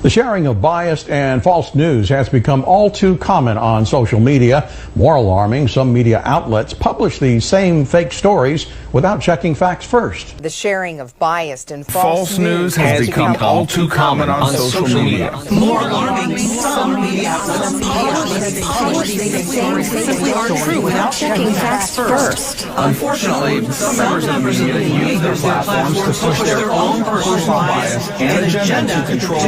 The sharing of biased and false news has become all too common on social media. More alarming, some media outlets publish these same fake stories without checking facts first. The sharing of biased and false news has become all too common on social media. More alarming, some media outlets publish these stories simply aren't true without checking facts first. Unfortunately, some members of the media use their platforms to push their own personal bias and agenda to control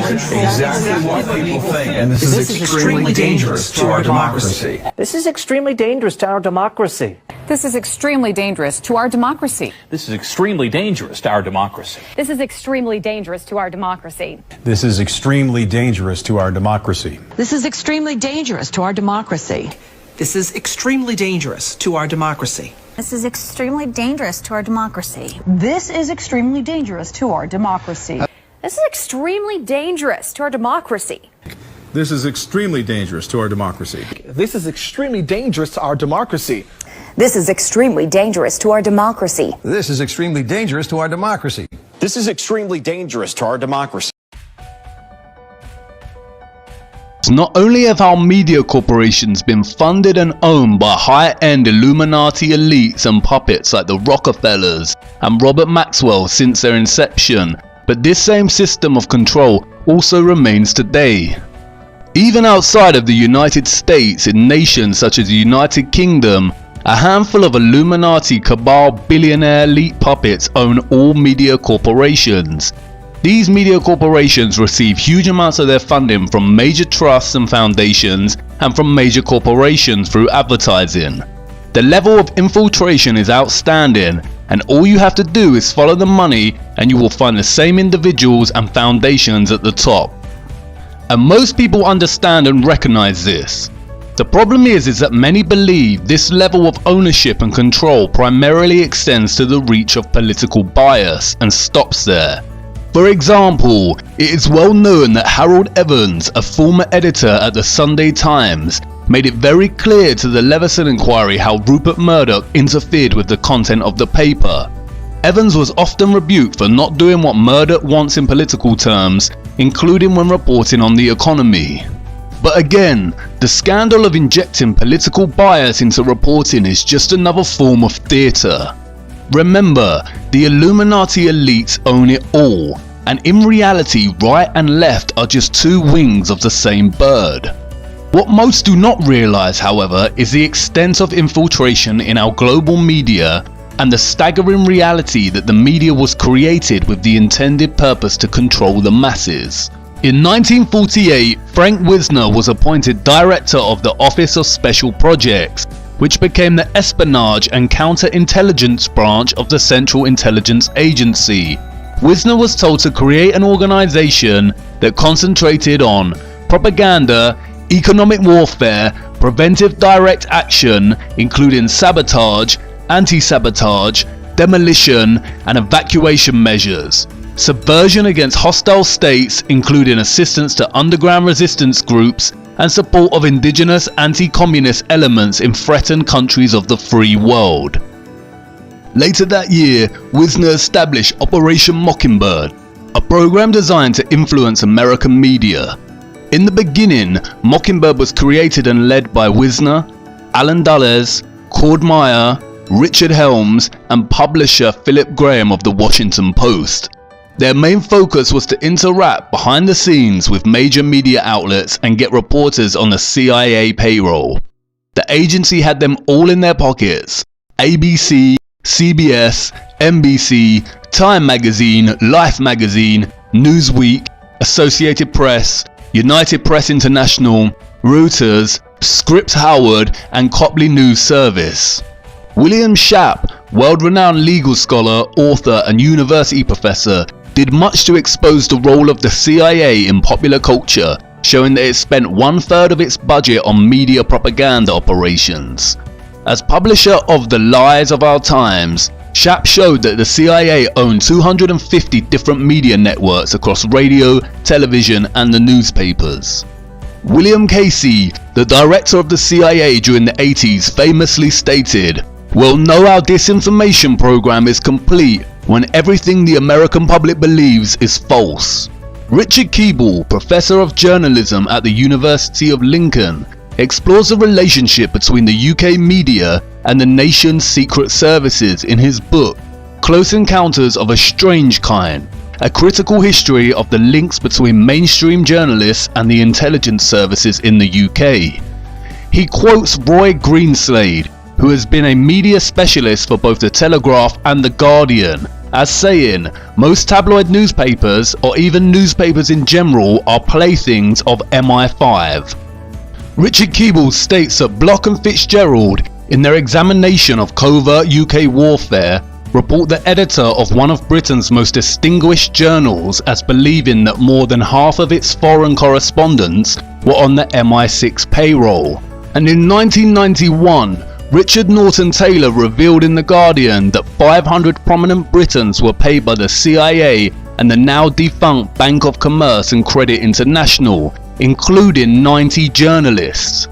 exactly what people think. And this is extremely dangerous to our democracy. This is extremely dangerous to our democracy. This is extremely dangerous to our democracy. This is extremely dangerous to our democracy. This is extremely dangerous to our democracy. This is extremely dangerous to our democracy. This is extremely dangerous to our democracy. This is extremely dangerous to our democracy. This is extremely dangerous to our democracy. This is extremely dangerous to our democracy. This is extremely dangerous to our democracy. This is extremely dangerous to our democracy. This is extremely dangerous to our democracy. This is extremely dangerous to our democracy. This is extremely dangerous to our democracy. This is extremely dangerous to our democracy. Not only have our media corporations been funded and owned by high-end Illuminati elites and puppets like the Rockefellers and Robert Maxwell since their inception, but this same system of control also remains today. Even outside of the United States, in nations such as the United Kingdom, a handful of Illuminati cabal billionaire elite puppets own all media corporations. These media corporations receive huge amounts of their funding from major trusts and foundations and from major corporations through advertising. The level of infiltration is outstanding, and all you have to do is follow the money and you will find the same individuals and foundations at the top. And most people understand and recognize this. The problem is that many believe this level of ownership and control primarily extends to the reach of political bias and stops there. For example, it is well known that Harold Evans, a former editor at the Sunday Times, made it very clear to the Leveson inquiry how Rupert Murdoch interfered with the content of the paper. Evans was often rebuked for not doing what Murdoch wants in political terms, including when reporting on the economy. But again, the scandal of injecting political bias into reporting is just another form of theatre. Remember, the Illuminati elites own it all, and in reality right and left are just two wings of the same bird. What most do not realise, however, is the extent of infiltration in our global media and the staggering reality that the media was created with the intended purpose to control the masses. In 1948, Frank Wisner was appointed director of the Office of Special Projects, which became the espionage and counterintelligence branch of the Central Intelligence Agency. Wisner was told to create an organization that concentrated on propaganda, economic warfare, preventive direct action, including sabotage, anti-sabotage, demolition, and evacuation measures, subversion against hostile states, including assistance to underground resistance groups, and support of indigenous anti-communist elements in threatened countries of the free world. Later that year, Wisner established Operation Mockingbird, a program designed to influence American media. In the beginning, Mockingbird was created and led by Wisner, Alan Dulles, Cord Meyer, Richard Helms, and publisher Philip Graham of the Washington Post. Their main focus was to interact behind the scenes with major media outlets and get reporters on the CIA payroll. The agency had them all in their pockets: ABC, CBS, NBC, Time Magazine, Life Magazine, Newsweek, Associated Press, United Press International, Reuters, Scripps Howard, and Copley News Service. William Schaap, world-renowned legal scholar, author, and university professor, did much to expose the role of the CIA in popular culture, showing that it spent 1/3 of its budget on media propaganda operations. As publisher of The Lies of Our Times, Schaap showed that the CIA owned 250 different media networks across radio, television, and the newspapers. William Casey, the director of the CIA during the 80s, famously stated, "We'll know our disinformation program is complete when everything the American public believes is false." Richard Keeble, Professor of Journalism at the University of Lincoln, explores the relationship between the UK media and the nation's secret services in his book, Close Encounters of a Strange Kind, a critical history of the links between mainstream journalists and the intelligence services in the UK. He quotes Roy Greenslade, who has been a media specialist for both The Telegraph and The Guardian, as saying, most tabloid newspapers, or even newspapers in general, are playthings of MI5. Richard Keeble states that Block and Fitzgerald, in their examination of covert UK warfare, report the editor of one of Britain's most distinguished journals as believing that more than half of its foreign correspondents were on the MI6 payroll. And in 1991, Richard Norton Taylor revealed in The Guardian that 500 prominent Britons were paid by the CIA and the now defunct Bank of Commerce and Credit International, including 90 journalists.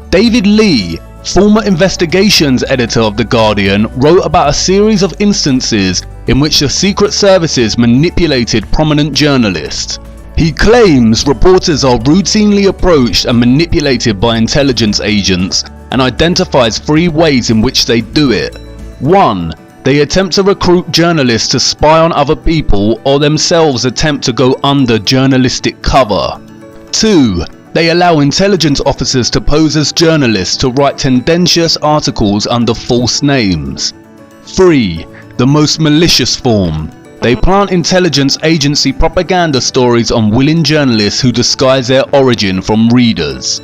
David Lee, former investigations editor of The Guardian, wrote about a series of instances in which the secret services manipulated prominent journalists. He claims reporters are routinely approached and manipulated by intelligence agents, and identifies 3 ways in which they do it. 1. They attempt to recruit journalists to spy on other people or themselves attempt to go under journalistic cover. 2. They allow intelligence officers to pose as journalists to write tendentious articles under false names. 3. The most malicious form. They plant intelligence agency propaganda stories on willing journalists who disguise their origin from readers.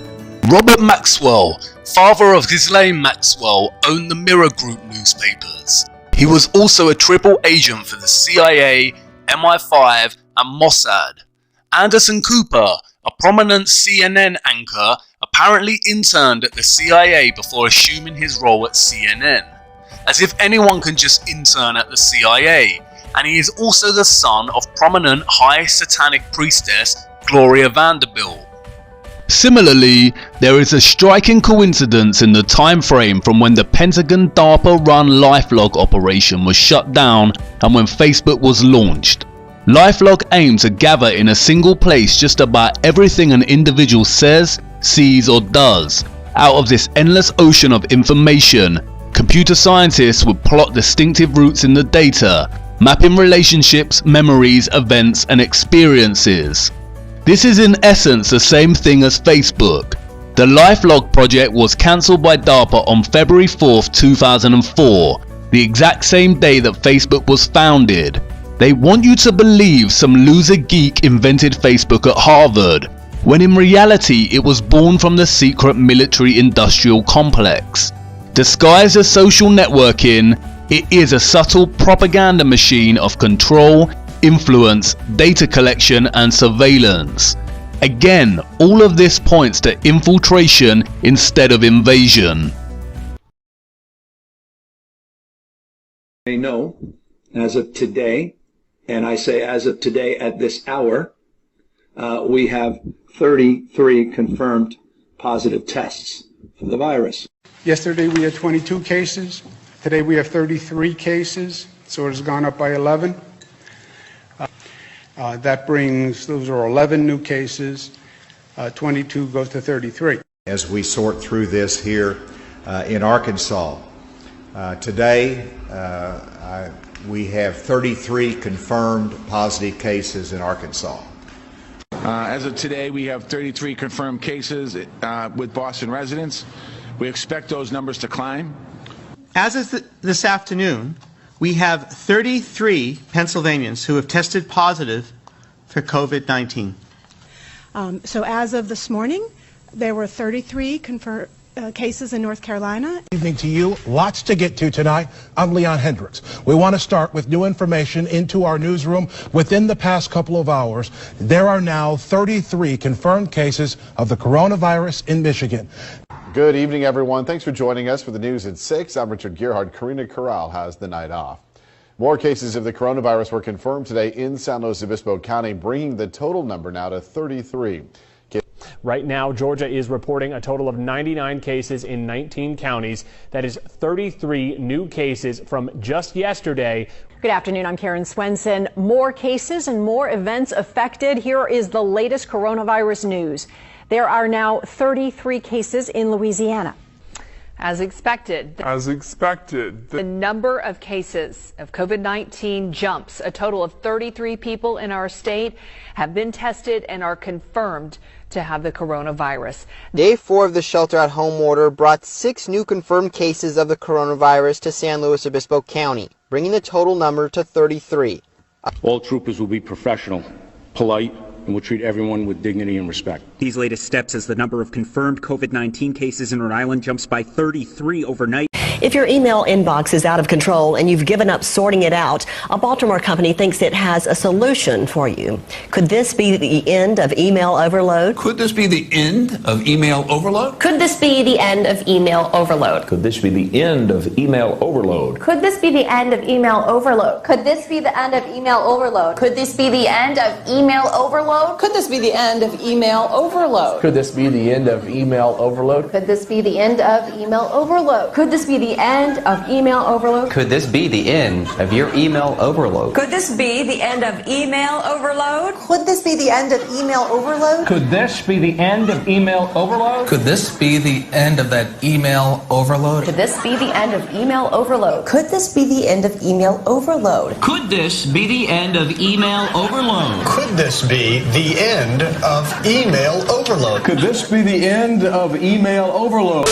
Robert Maxwell, father of Ghislaine Maxwell, owned the Mirror Group newspapers. He was also a triple agent for the CIA, MI5 and Mossad. Anderson Cooper, a prominent CNN anchor, apparently interned at the CIA before assuming his role at CNN. As if anyone can just intern at the CIA. And he is also the son of prominent high satanic priestess Gloria Vanderbilt. Similarly, there is a striking coincidence in the time frame from when the Pentagon DARPA-run LifeLog operation was shut down and when Facebook was launched. LifeLog aimed to gather in a single place just about everything an individual says, sees or does. Out of this endless ocean of information, computer scientists would plot distinctive routes in the data, mapping relationships, memories, events and experiences. This is in essence the same thing as Facebook. The LifeLog project was cancelled by DARPA on February 4th, 2004, the exact same day that Facebook was founded. They want you to believe some loser geek invented Facebook at Harvard, when in reality it was born from the secret military-industrial complex. Disguised as social networking, it is a subtle propaganda machine of control, influence, data collection and surveillance. Again, all of this points to infiltration instead of invasion. They know, as of today, and I say as of today at this hour, we have 33 confirmed positive tests for the virus. Yesterday we had 22 cases. Today we have 33 cases, so it has gone up by 11. That brings, those are 11 new cases. 22 goes to 33. As we sort through this here in Arkansas, today we have 33 confirmed positive cases in Arkansas. As of today, we have 33 confirmed cases with Boston residents. We expect those numbers to climb. As of this afternoon, we have 33 Pennsylvanians who have tested positive for COVID-19. So as of this morning, there were 33 confirmed cases in North Carolina. Good evening to you. Lots to get to tonight. I'm Leon Hendricks. We want to start with new information into our newsroom. Within the past couple of hours, there are now 33 confirmed cases of the coronavirus in Michigan. Good evening, everyone. Thanks for joining us for the news at 6. I'm Richard Gearhart. Karina Corral has the night off. More cases of the coronavirus were confirmed today in San Luis Obispo County, bringing the total number now to 33. Right now, Georgia is reporting a total of 99 cases in 19 counties. That is 33 new cases from just yesterday. Good afternoon, I'm Karen Swenson. More cases and more events affected. Here is the latest coronavirus news. There are now 33 cases in Louisiana. As expected, the number of cases of COVID-19 jumps. A total of 33 people in our state have been tested and are confirmed to have the coronavirus. Day 4 of the shelter-at-home order brought 6 new confirmed cases of the coronavirus to San Luis Obispo County, bringing the total number to 33. All troopers will be professional, polite, and will treat everyone with dignity and respect. These latest steps as the number of confirmed COVID-19 cases in Rhode Island jumps by 33 overnight. If your email inbox is out of control and you've given up sorting it out, a Baltimore company thinks it has a solution for you. Could this be the end of email overload? Could this be the end of email overload? Could this be the end of email overload? Could this be the end of email overload? Could this be the end of email overload? Could this be the end of email overload? Could this be the end of email overload? Could this be the end of email overload? Could this be the end of email overload? Could this be the end of email overload? Could this be the end of email overload? Could this be the end of your email overload? Could this be the end of email overload? Could this be the end of email overload? Could this be the end of email overload? Could this be the end of that email overload? Could this be the end of email overload? Could this be the end of email overload? Could this be the end of email overload? Could this be the end of email overload? Could this be the end of email overload?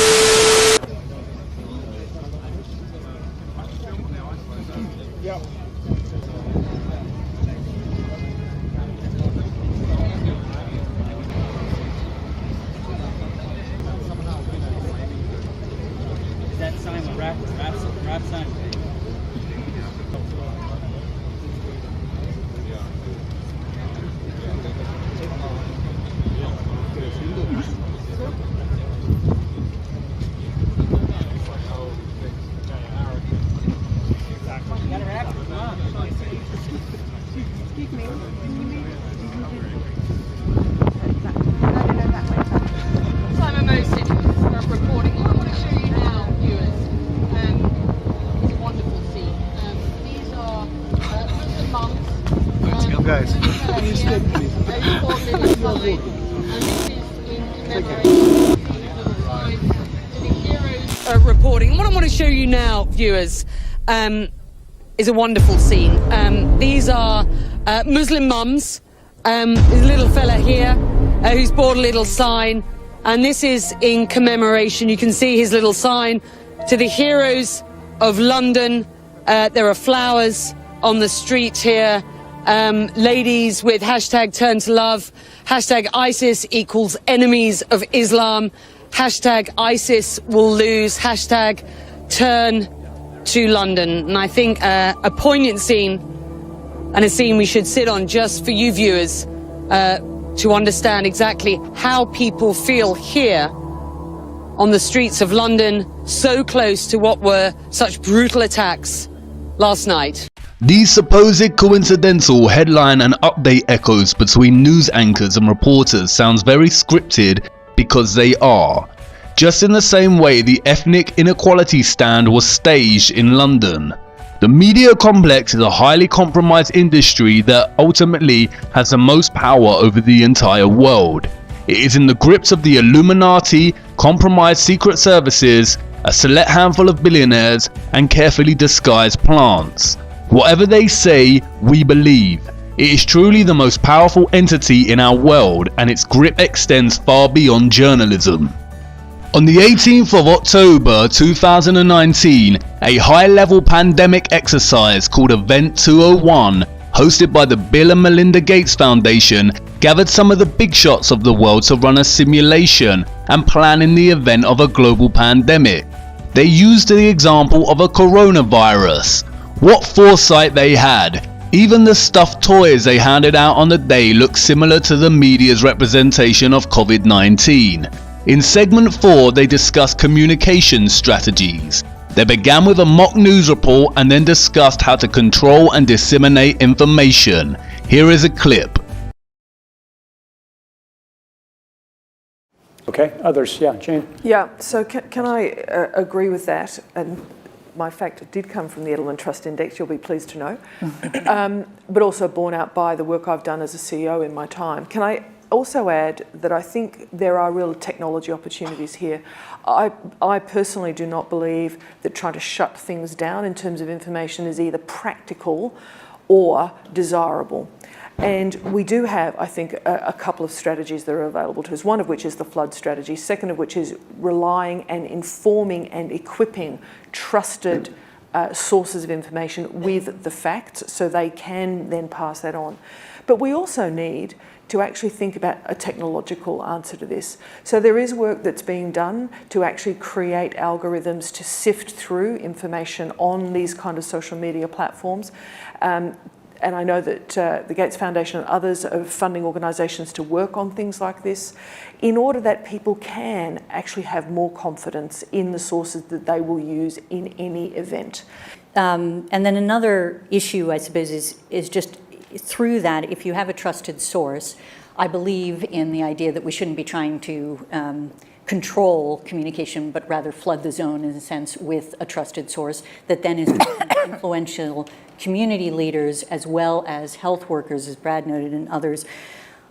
Reporting. What I want to show you now, viewers, is a wonderful scene. These are Muslim mums. There's a little fella here who's bought a little sign, and this is in commemoration. You can see his little sign to the heroes of London. There are flowers on the street here. Ladies with hashtag turn to love, hashtag ISIS equals enemies of Islam, hashtag ISIS will lose, hashtag turn to London. And I think a poignant scene, and a scene we should sit on just for you viewers to understand exactly how people feel here on the streets of London, so close to what were such brutal attacks last night. These supposed coincidental headline and update echoes between news anchors and reporters sounds very scripted, because they are. Just in the same way the ethnic inequality stand was staged in London. The media complex is a highly compromised industry that ultimately has the most power over the entire world. It is in the grips of the Illuminati, compromised secret services, a select handful of billionaires, and carefully disguised plants. Whatever they say, we believe. It is truly the most powerful entity in our world, and its grip extends far beyond journalism. On the 18th of October 2019, a high-level pandemic exercise called Event 201, hosted by the Bill and Melinda Gates Foundation, gathered some of the big shots of the world to run a simulation and plan in the event of a global pandemic. They used the example of a coronavirus. What foresight they had. Even the stuffed toys they handed out on the day looked similar to the media's representation of COVID-19. In segment 4 they discussed communication strategies. They began with a mock news report and then discussed how to control and disseminate information. Here is a clip. Okay, others, yeah, Jane. Yeah, so can I agree with that? And my fact did come from the Edelman Trust Index, you'll be pleased to know, but also borne out by the work I've done as a CEO in my time. Can I also add that I think there are real technology opportunities here. I personally do not believe that trying to shut things down in terms of information is either practical or desirable. And we do have, I think, a couple of strategies that are available to us, one of which is the flood strategy, second of which is relying and informing and equipping trusted sources of information with the facts so they can then pass that on. But we also need to actually think about a technological answer to this. So there is work that's being done to actually create algorithms to sift through information on these kind of social media platforms. And I know that the Gates Foundation and others are funding organisations to work on things like this in order that people can actually have more confidence in the sources that they will use in any event. And then another issue, I suppose, is just through that, if you have a trusted source, I believe in the idea that we shouldn't be trying to control communication, but rather flood the zone, in a sense, with a trusted source that then is influential community leaders as well as health workers, as Brad noted, and others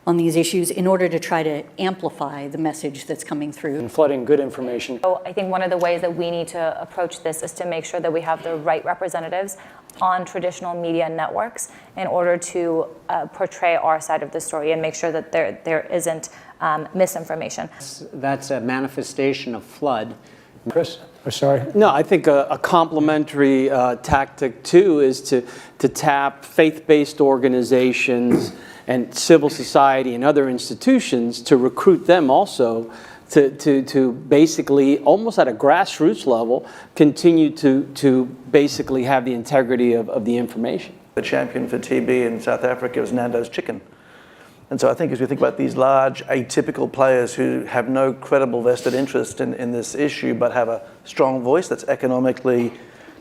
on these issues in order to try to amplify the message that's coming through. And flooding good information. So I think one of the ways that we need to approach this is to make sure that we have the right representatives on traditional media networks in order to portray our side of the story and make sure that there isn't misinformation. That's a manifestation of flood. Chris? Sorry. No, I think a complementary tactic too is to tap faith-based organizations and civil society and other institutions to recruit them also to basically, almost at a grassroots level, continue to basically have the integrity of the information. The champion for TB in South Africa was Nando's Chicken. And so I think as we think about these large atypical players who have no credible vested interest in this issue but have a strong voice that's economically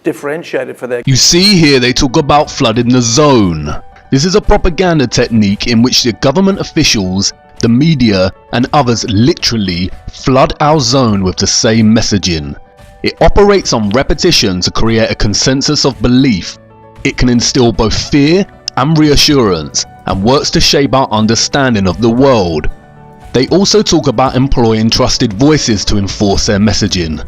differentiated for their... You see here they talk about flooding the zone. This is a propaganda technique in which the government officials, the media and others literally flood our zone with the same messaging. It operates on repetition to create a consensus of belief. It can instill both fear and reassurance and works to shape our understanding of the world. They also talk about employing trusted voices to enforce their messaging.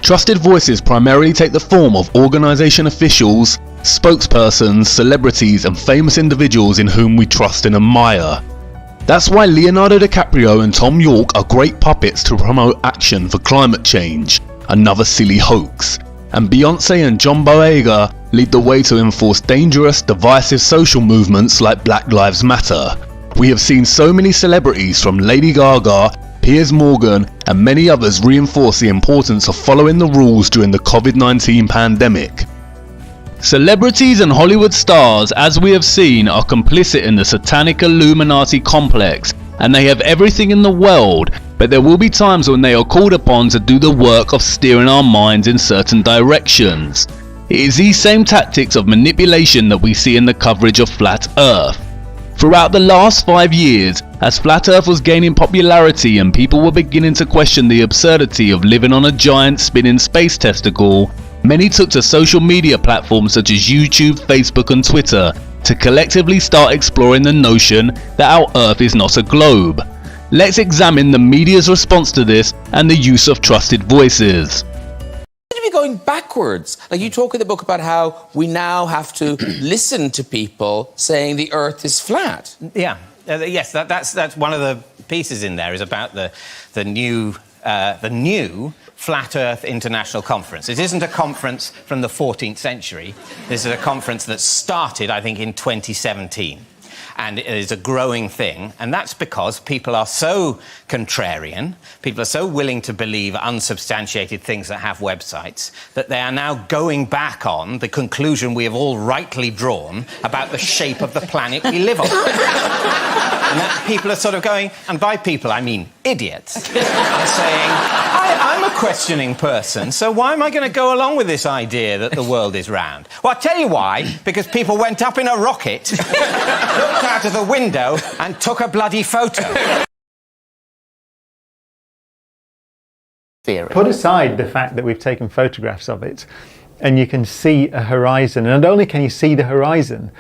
Trusted voices primarily take the form of organisation officials, spokespersons, celebrities and famous individuals in whom we trust and admire. That's why Leonardo DiCaprio and Tom York are great puppets to promote action for climate change, another silly hoax, and Beyonce and John Boyega lead the way to enforce dangerous, divisive social movements like Black Lives Matter. We have seen so many celebrities from Lady Gaga, Piers Morgan and many others reinforce the importance of following the rules during the COVID-19 pandemic. Celebrities and Hollywood stars, as we have seen, are complicit in the satanic Illuminati complex, and they have everything in the world, but there will be times when they are called upon to do the work of steering our minds in certain directions. It is these same tactics of manipulation that we see in the coverage of Flat Earth. Throughout the last 5 years, as Flat Earth was gaining popularity and people were beginning to question the absurdity of living on a giant spinning space testicle, many took to social media platforms such as YouTube, Facebook and Twitter to collectively start exploring the notion that our Earth is not a globe. Let's examine the media's response to this and the use of trusted voices. We should be going backwards. Like you talk in the book about how we now have to listen to people saying the Earth is flat. Yeah, yes, that's one of the pieces in there is about the new Flat Earth International Conference. It isn't a conference from the 14th century. This is a conference that started, I think, in 2017. And it is a growing thing, and that's because people are so contrarian, people are so willing to believe unsubstantiated things that have websites, that they are now going back on the conclusion we have all rightly drawn about the shape of the planet we live on. And that people are sort of going, and by people I mean idiots, and saying, I'm a questioning person, so why am I going to go along with this idea that the world is round? Well, I'll tell you why, because people went up in a rocket, looked out of the window and took a bloody photo. Put aside the fact that we've taken photographs of it, and you can see a horizon. And not only can you see the horizon,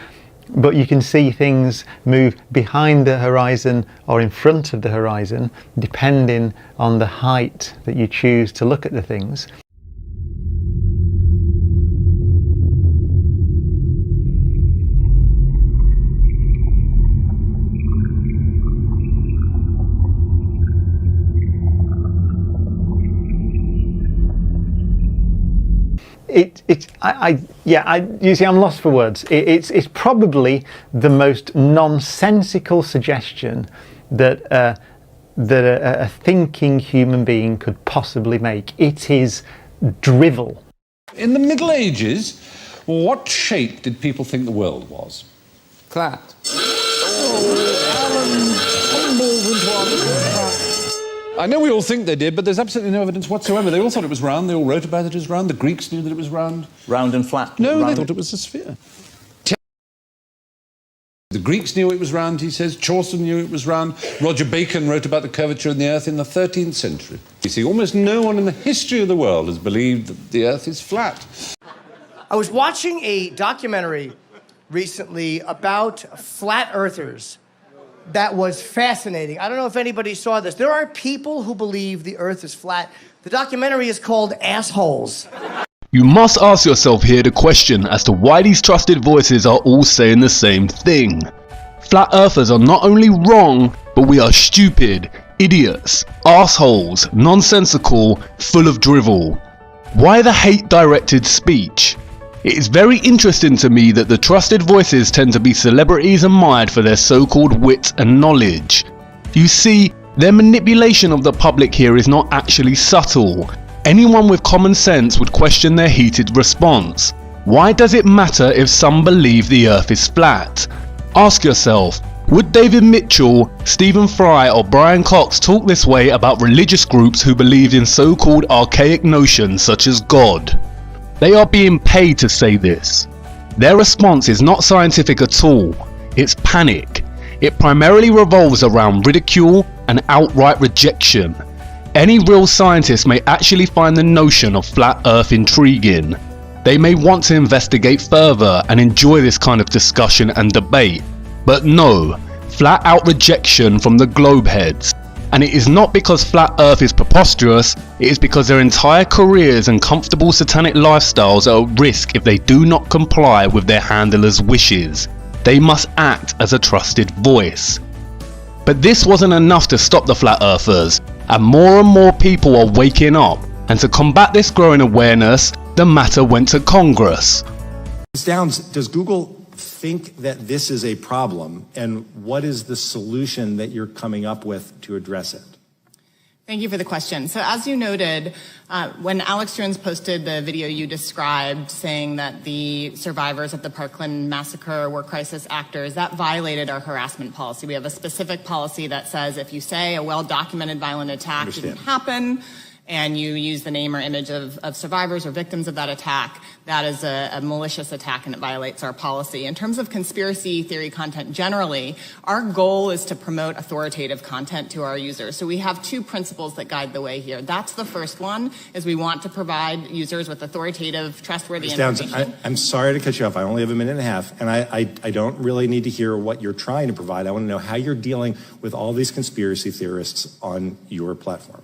but you can see things move behind the horizon or in front of the horizon, depending on the height that you choose to look at the things. You see, I'm lost for words. It's probably the most nonsensical suggestion that a thinking human being could possibly make. It is drivel. In the Middle Ages, what shape did people think the world was? Flat. I know we all think they did, but there's absolutely no evidence whatsoever. They all thought it was round. They all wrote about it as round. The Greeks knew that it was round. Round and flat? No, round. they thought it was a sphere. The Greeks knew it was round, he says. Chaucer knew it was round. Roger Bacon wrote about the curvature of the Earth in the 13th century. You see, almost no one in the history of the world has believed that the Earth is flat. I was watching a documentary recently about flat earthers that was fascinating. I don't know if anybody saw this. There are people who believe the Earth is flat. The documentary is called Assholes. You must ask yourself here the question as to why these trusted voices are all saying the same thing. Flat earthers are not only wrong, but we are stupid, idiots, assholes, nonsensical, full of drivel. Why the hate-directed speech? It is very interesting to me that the trusted voices tend to be celebrities admired for their so-called wit and knowledge. You see, their manipulation of the public here is not actually subtle. Anyone with common sense would question their heated response. Why does it matter if some believe the Earth is flat? Ask yourself, would David Mitchell, Stephen Fry or Brian Cox talk this way about religious groups who believed in so-called archaic notions such as God? They are being paid to say this. Their response is not scientific at all. It's panic. It primarily revolves around ridicule and outright rejection. Any real scientist may actually find the notion of flat Earth intriguing. They may want to investigate further and enjoy this kind of discussion and debate. But no, flat out rejection from the globe heads. And it is not because flat Earth is preposterous, it is because their entire careers and comfortable satanic lifestyles are at risk if they do not comply with their handlers' wishes. They must act as a trusted voice. But this wasn't enough to stop the flat earthers, and more people are waking up, and to combat this growing awareness, the matter went to Congress. Ms. Downs, does Google think that this is a problem, and what is the solution that you're coming up with to address it? Thank you for the question. So as you noted, when Alex Jones posted the video you described saying that the survivors of the Parkland massacre were crisis actors, that violated our harassment policy. We have a specific policy that says if you say a well-documented violent attack didn't happen, and you use the name or image of survivors or victims of that attack, that is a malicious attack and it violates our policy. In terms of conspiracy theory content generally, our goal is to promote authoritative content to our users. So we have two principles that guide the way here. That's the first one, is we want to provide users with authoritative, trustworthy information. Downs, I'm sorry to cut you off. I only have a minute and a half, and I don't really need to hear what you're trying to provide. I want to know how you're dealing with all these conspiracy theorists on your platform.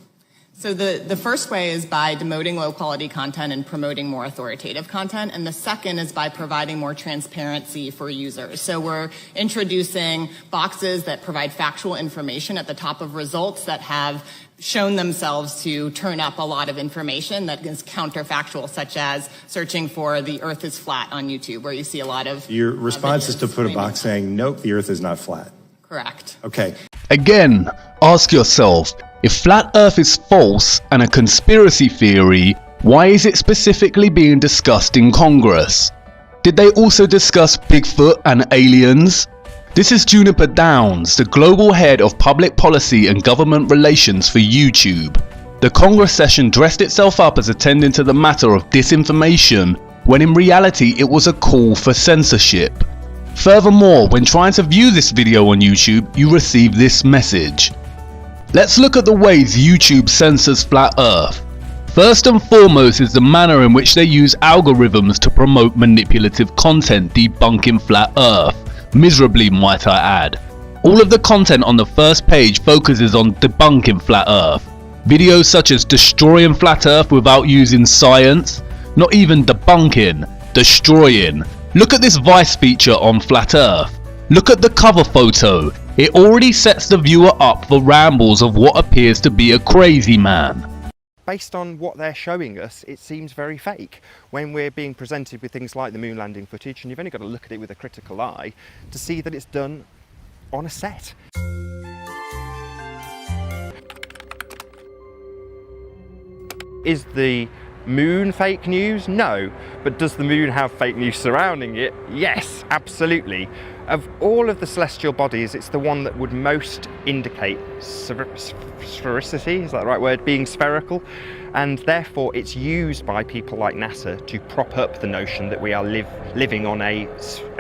So the first way is by demoting low-quality content and promoting more authoritative content, and the second is by providing more transparency for users. So we're introducing boxes that provide factual information at the top of results that have shown themselves to turn up a lot of information that is counterfactual, such as searching for the Earth is flat on YouTube, where you see a lot of Your response is to put a box saying, nope, the Earth is not flat. Correct. Okay. Again, ask yourself, if flat Earth is false and a conspiracy theory, why is it specifically being discussed in Congress? Did they also discuss Bigfoot and aliens? This is Juniper Downs, the global head of public policy and government relations for YouTube. The Congress session dressed itself up as attending to the matter of disinformation, when in reality it was a call for censorship. Furthermore, when trying to view this video on YouTube, you receive this message. Let's look at the ways YouTube censors flat Earth. First and foremost is the manner in which they use algorithms to promote manipulative content debunking flat earth, miserably might I add. All of the content on the first page focuses on debunking flat earth. Videos such as destroying flat earth without using science, not even debunking, destroying. Look at this Vice feature on flat earth. Look at the cover photo. It already sets the viewer up for rambles of what appears to be a crazy man. Based on what they're showing us, it seems very fake when we're being presented with things like the moon landing footage, and you've only got to look at it with a critical eye to see that it's done on a set. Is the moon fake news? No. But does the moon have fake news surrounding it? Yes, absolutely. Of all of the celestial bodies, it's the one that would most indicate sphericity, is that the right word? Being spherical. And therefore it's used by people like NASA to prop up the notion that we are living on a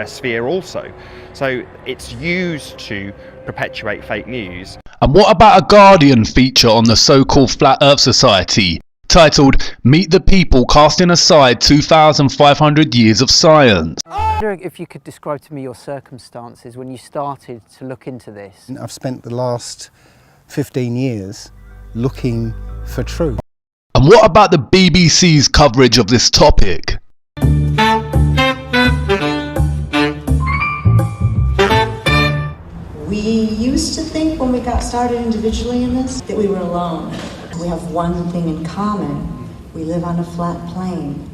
sphere also. So it's used to perpetuate fake news. And what about a Guardian feature on the so-called Flat Earth Society, titled Meet the People Casting Aside 2,500 Years of Science? I wonder if you could describe to me your circumstances when you started to look into this. I've spent the last 15 years looking for truth. And what about the BBC's coverage of this topic? We used to think when we got started individually in this that we were alone. We have one thing in common. We live on a flat plane.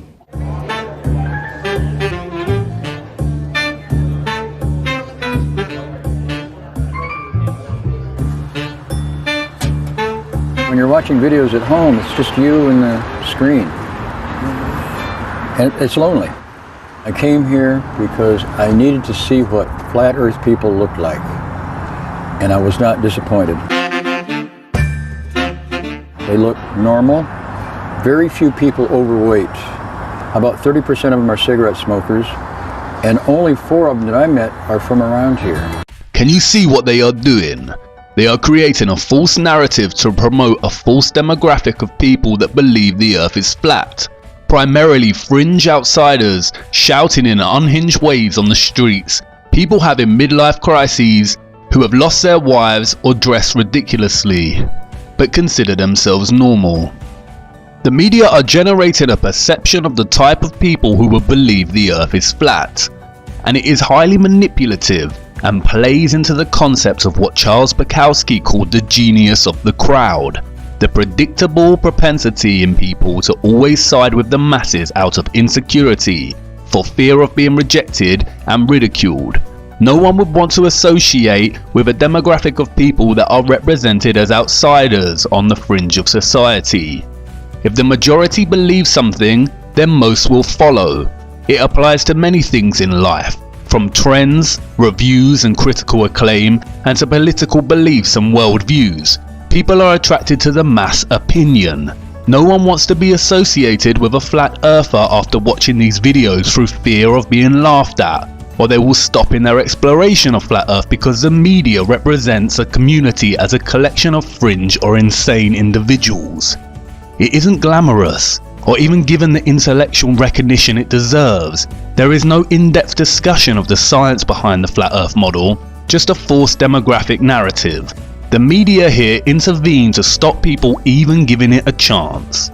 When you're watching videos at home, it's just you and the screen. And it's lonely. I came here because I needed to see what flat earth people looked like. And I was not disappointed. They look normal. Very few people overweight. About 30% of them are cigarette smokers. And only 4 of them that I met are from around here. Can you see what they are doing? They are creating a false narrative to promote a false demographic of people that believe the earth is flat. Primarily fringe outsiders shouting in unhinged ways on the streets, people having midlife crises, who have lost their wives or dress ridiculously, but consider themselves normal. The media are generating a perception of the type of people who will believe the earth is flat, and it is highly manipulative and plays into the concept of what Charles Bukowski called the genius of the crowd, the predictable propensity in people to always side with the masses out of insecurity, for fear of being rejected and ridiculed. No one would want to associate with a demographic of people that are represented as outsiders on the fringe of society. If the majority believes something, then most will follow. It applies to many things in life, from trends, reviews and critical acclaim, and to political beliefs and worldviews. People are attracted to the mass opinion. No one wants to be associated with a flat earther after watching these videos through fear of being laughed at, or they will stop in their exploration of flat earth because the media represents a community as a collection of fringe or insane individuals. It isn't glamorous, or even given the intellectual recognition it deserves. There is no in-depth discussion of the science behind the flat earth model, just a forced demographic narrative. The media here intervene to stop people even giving it a chance.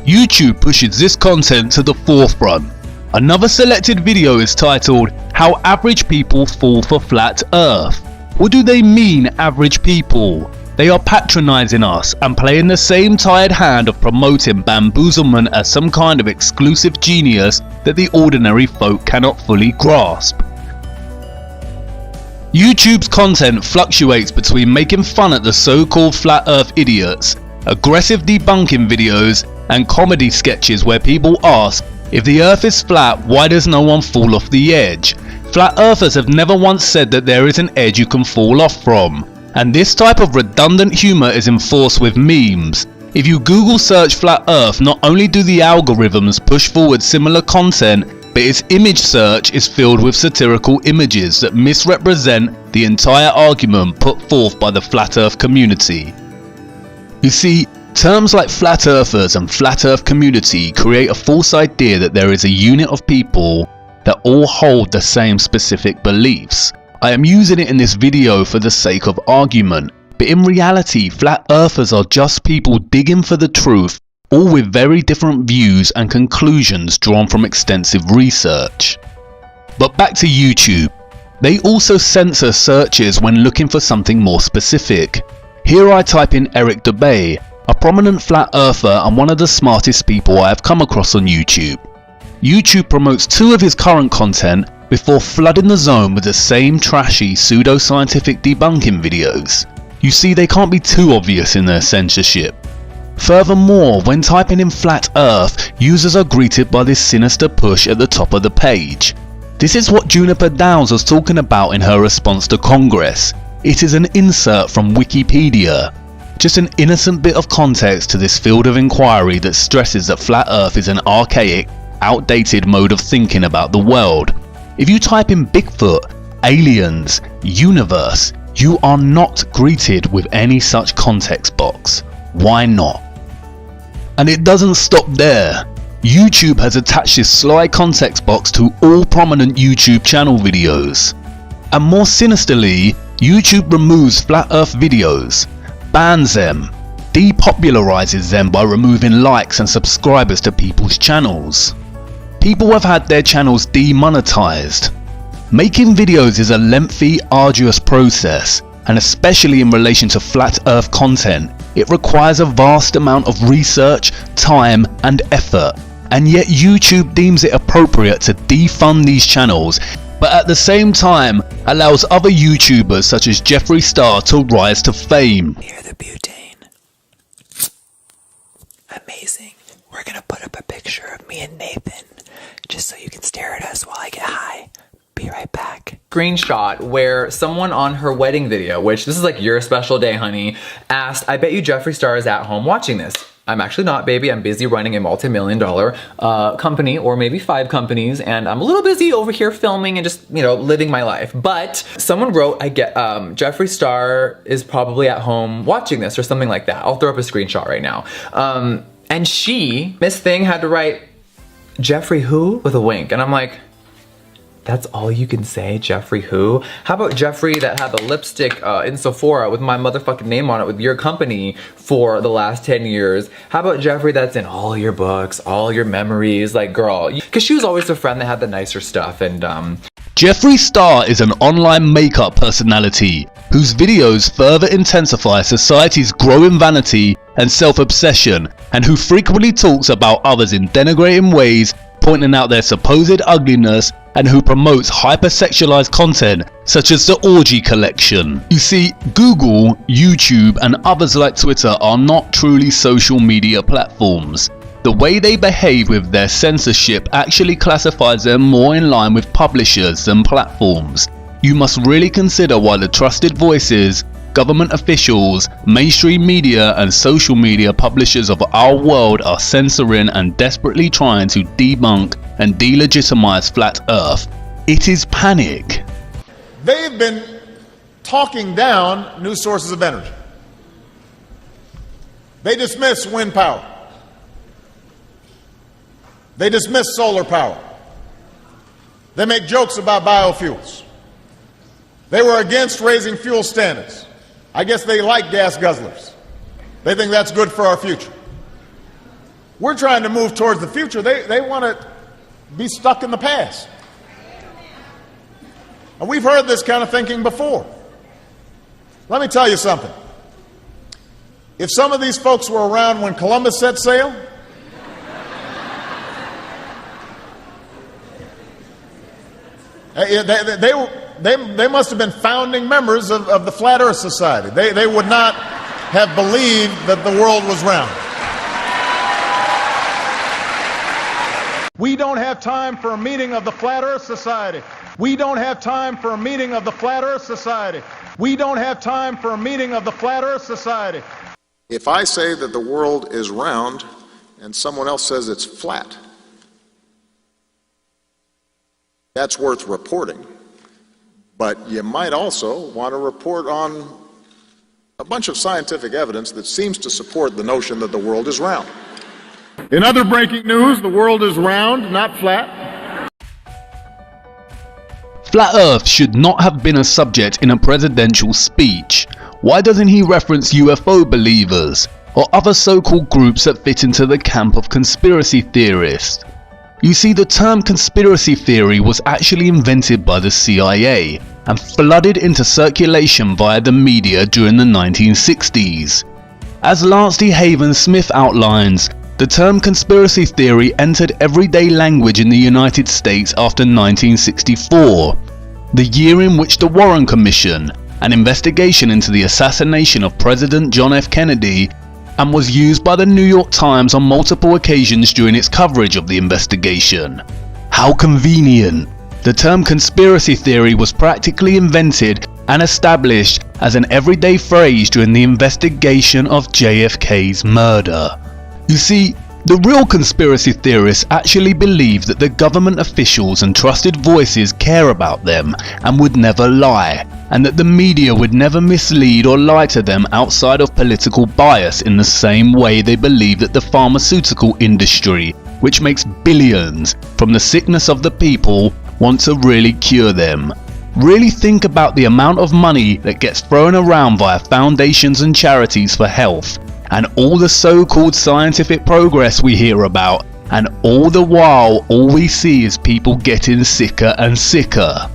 YouTube pushes this content to the forefront. Another selected video is titled, How Average People Fall for Flat Earth. What do they mean, average people? They are patronizing us and playing the same tired hand of promoting bamboozlement as some kind of exclusive genius that the ordinary folk cannot fully grasp. YouTube's content fluctuates between making fun at the so-called flat earth idiots, aggressive debunking videos, and comedy sketches where people ask, if the earth is flat, why does no one fall off the edge? Flat earthers have never once said that there is an edge you can fall off from. And this type of redundant humour is enforced with memes. If you Google search flat earth, not only do the algorithms push forward similar content, but its image search is filled with satirical images that misrepresent the entire argument put forth by the flat earth community. You see, Terms like flat earthers and flat earth community create a false idea that there is a unit of people that all hold the same specific beliefs. I am using it in this video for the sake of argument, but in reality, flat earthers are just people digging for the truth, all with very different views and conclusions drawn from extensive research. But back to YouTube. They also censor searches when looking for something more specific. Here I type in Eric Dubay, a prominent flat earther and one of the smartest people I have come across on YouTube. YouTube promotes 2 of his current content before flooding the zone with the same trashy pseudo-scientific debunking videos. You see, they can't be too obvious in their censorship. Furthermore, when typing in flat earth, users are greeted by this sinister push at the top of the page. This is what Juniper Downs was talking about in her response to Congress. It is an insert from Wikipedia. Just an innocent bit of context to this field of inquiry that stresses that flat earth is an archaic, outdated mode of thinking about the world. If you type in Bigfoot, aliens, universe, you are not greeted with any such context box. Why not? And it doesn't stop there. YouTube has attached this sly context box to all prominent YouTube channel videos. And more sinisterly, YouTube removes flat earth videos, bans them, depopularizes them by removing likes and subscribers to people's channels. People have had their channels demonetized. Making videos is a lengthy, arduous process, and especially in relation to flat earth content, it requires a vast amount of research, time and effort, and yet YouTube deems it appropriate to defund these channels, but at the same time allows other YouTubers such as Jeffree Star to rise to fame. Hear the butane. Amazing. We're gonna put up a picture of me and Nathan, just so you can stare at us while I get high. Be right back. Screenshot where someone on her wedding video, which this is like your special day, honey, asked, I bet you Jeffree Star is at home watching this. I'm actually not, baby. I'm busy running a multi-million-dollar company, or maybe 5 companies, and I'm a little busy over here filming and just, you know, living my life. But someone wrote, I get Jeffree Star is probably at home watching this, or something like that. I'll throw up a screenshot right now. And she, Miss Thing, had to write Jeffree who with a wink, and I'm like, that's all you can say, Jeffree who? How about Jeffree that had the lipstick in Sephora with my motherfucking name on it with your company for the last 10 years? How about Jeffree that's in all your books, all your memories? Like, girl, because she was always the friend that had the nicer stuff. And Jeffree Star is an online makeup personality whose videos further intensify society's growing vanity and self-obsession, and who frequently talks about others in denigrating ways, pointing out their supposed ugliness, and who promotes hypersexualized content such as the Orgy Collection. You see, Google, YouTube and others like Twitter are not truly social media platforms. The way they behave with their censorship actually classifies them more in line with publishers than platforms. You must really consider why the trusted voices, government officials, mainstream media and social media publishers of our world are censoring and desperately trying to debunk and delegitimize flat earth. It is panic. They've been talking down new sources of energy. They dismiss wind power. They dismiss solar power. They make jokes about biofuels. They were against raising fuel standards. I guess they like gas guzzlers. They think that's good for our future. We're trying to move towards the future. They want to be stuck in the past. And we've heard this kind of thinking before. Let me tell you something. If some of these folks were around when Columbus set sail, they must have been founding members of the Flat Earth Society. They would not have believed that the world was round. We don't have time for a meeting of the Flat Earth Society. We don't have time for a meeting of the Flat Earth Society. We don't have time for a meeting of the Flat Earth Society. If I say that the world is round and someone else says it's flat, that's worth reporting. But you might also want to report on a bunch of scientific evidence that seems to support the notion that the world is round. In other breaking news, the world is round, not flat. Flat Earth should not have been a subject in a presidential speech. Why doesn't he reference UFO believers or other so-called groups that fit into the camp of conspiracy theorists? You see, the term conspiracy theory was actually invented by the CIA and flooded into circulation via the media during the 1960s. As Lance D. Haven Smith outlines, the term conspiracy theory entered everyday language in the United States after 1964, the year in which the Warren Commission, an investigation into the assassination of President John F. Kennedy, and was used by the New York Times on multiple occasions during its coverage of the investigation. How convenient! The term conspiracy theory was practically invented and established as an everyday phrase during the investigation of JFK's murder. You see, the real conspiracy theorists actually believe that the government officials and trusted voices care about them and would never lie, and that the media would never mislead or lie to them outside of political bias, in the same way they believe that the pharmaceutical industry, which makes billions from the sickness of the people, want to really cure them. Really think about the amount of money that gets thrown around via foundations and charities for health, and all the so-called scientific progress we hear about, and all the while all we see is people getting sicker and sicker.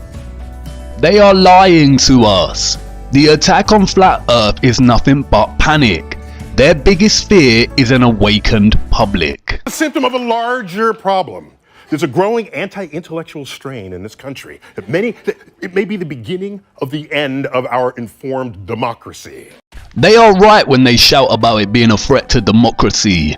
They are lying to us. The attack on Flat Earth is nothing but panic. Their biggest fear is an awakened public. A symptom of a larger problem. There's a growing anti-intellectual strain in this country. It may be the beginning of the end of our informed democracy. They are right when they shout about it being a threat to democracy.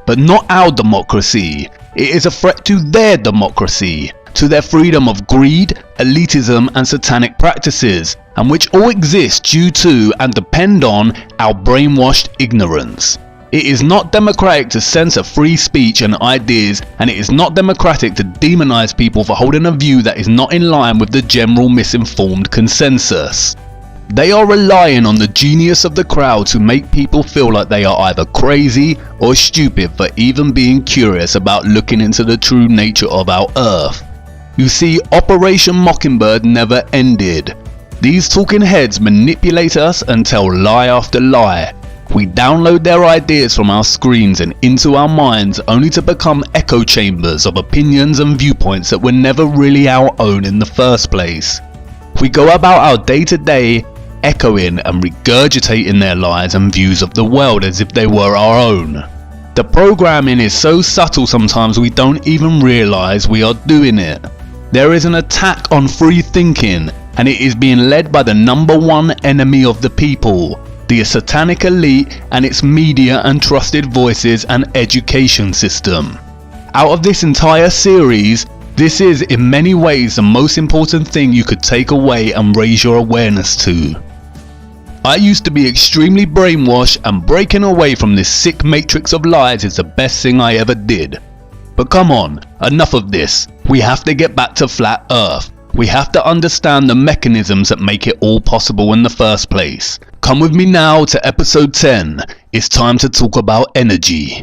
But not our democracy. It is a threat to their democracy, to their freedom of greed, elitism and satanic practices, and which all exist due to and depend on our brainwashed ignorance. It is not democratic to censor free speech and ideas, and it is not democratic to demonize people for holding a view that is not in line with the general misinformed consensus. They are relying on the genius of the crowd to make people feel like they are either crazy or stupid for even being curious about looking into the true nature of our Earth. You see, Operation Mockingbird never ended. These talking heads manipulate us and tell lie after lie. We download their ideas from our screens and into our minds only to become echo chambers of opinions and viewpoints that were never really our own in the first place. We go about our day-to-day echoing and regurgitating their lies and views of the world as if they were our own. The programming is so subtle sometimes we don't even realise we are doing it. There is an attack on free thinking, and it is being led by the #1 enemy of the people, the satanic elite and its media and trusted voices and education system. Out of this entire series, this is in many ways the most important thing you could take away and raise your awareness to. I used to be extremely brainwashed, and breaking away from this sick matrix of lies is the best thing I ever did. But come on, enough of this. We have to get back to Flat Earth. We have to understand the mechanisms that make it all possible in the first place. Come with me now to episode 10. It's time to talk about energy.